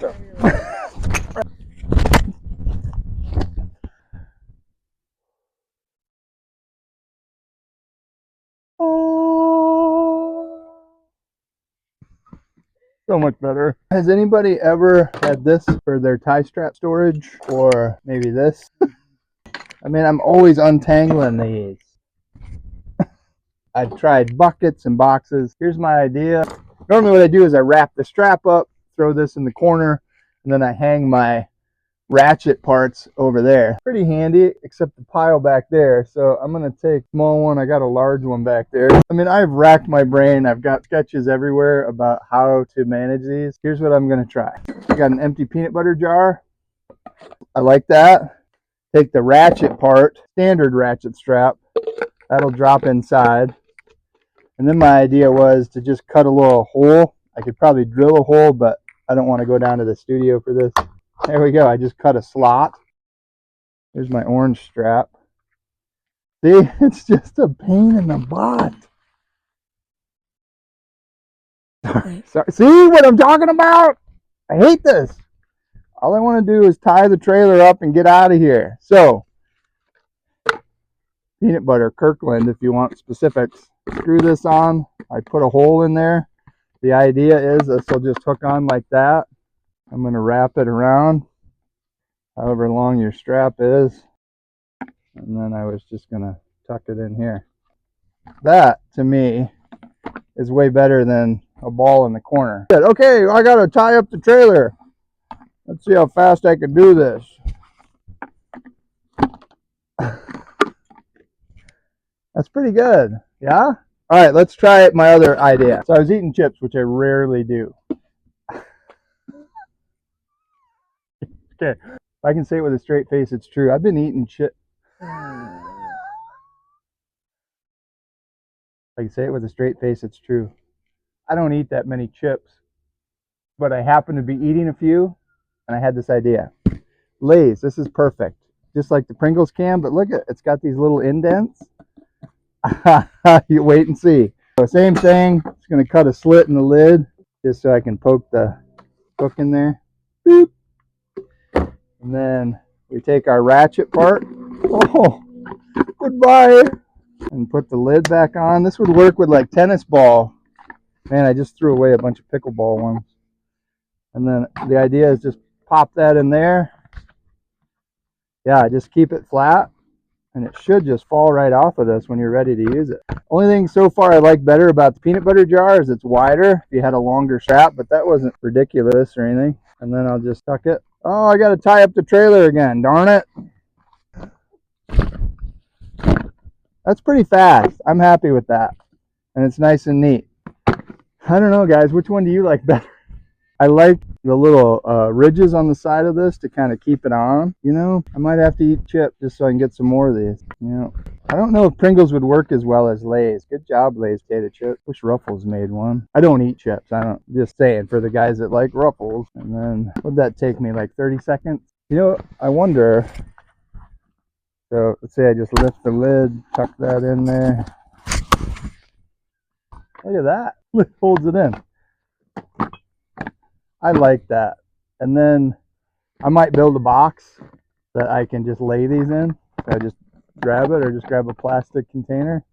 So much better. Has anybody ever had this for their tie strap storage, or maybe this? I mean, I'm always untangling these. I've tried buckets and boxes. Here's my idea. Normally what I do is I wrap the strap up, throw this in the corner, and then I hang my ratchet parts over there. Pretty handy, except the pile back there. So I'm gonna take a small one. I got a large one back there. I mean, I've racked my brain. I've got sketches everywhere about how to manage these. Here's what I'm gonna try. I got an empty peanut butter jar. I like that. Take the ratchet part, standard ratchet strap. That'll drop inside. And then my idea was to just cut a little hole. I could probably drill a hole, but I don't want to go down to the studio for this. There we go. I just cut a slot. Here's my orange strap. See, it's just a pain in the butt. Sorry. See what I'm talking about? I hate this. All I want to do is tie the trailer up and get out of here. So, peanut butter, Kirkland, if you want specifics. Screw this on. I put a hole in there. The idea is this will just hook on like that. I'm going to wrap it around however long your strap is. And then I was just going to tuck it in here. That, to me, is way better than a ball in the corner. Okay, I got to tie up the trailer. Let's see how fast I can do this. That's pretty good. Yeah? All right, let's try my other idea. So I was eating chips, which I rarely do. Okay, if I can say it with a straight face, it's true. I've been eating chips. I can say it with a straight face, it's true. I don't eat that many chips, but I happen to be eating a few, and I had this idea. Lay's, this is perfect. Just like the Pringles can, but look at it. It's got these little indents. You wait and see. So same thing. Just going to cut a slit in the lid just so I can poke the hook in there. Boop. And then we take our ratchet part. Oh, goodbye. And put the lid back on. This would work with like tennis ball. Man, I just threw away a bunch of pickleball ones. And then the idea is just pop that in there. Yeah, just keep it flat. And it should just fall right off of this when you're ready to use it. Only thing so far I like better about the peanut butter jar is it's wider if you had a longer strap, but that wasn't ridiculous or anything. And then I'll just tuck it. Oh, I got to tie up the trailer again. Darn it. That's pretty fast. I'm happy with that. And it's nice and neat. I don't know, guys. Which one do you like better? I like the little ridges on the side of this to kind of keep it on. You know, I might have to eat chips just so I can get some more of these. You know, I don't know if Pringles would work as well as Lay's. Good job, Lay's potato chip. Wish Ruffles made one. I don't eat chips. I don't. Just saying for the guys that like Ruffles. And then would that take me like 30 seconds? You know, I wonder. So let's say I just lift the lid, tuck that in there. Look at that. It holds it in. I like that. And then I might build a box that I can just lay these in. So I just grab it or just grab a plastic container.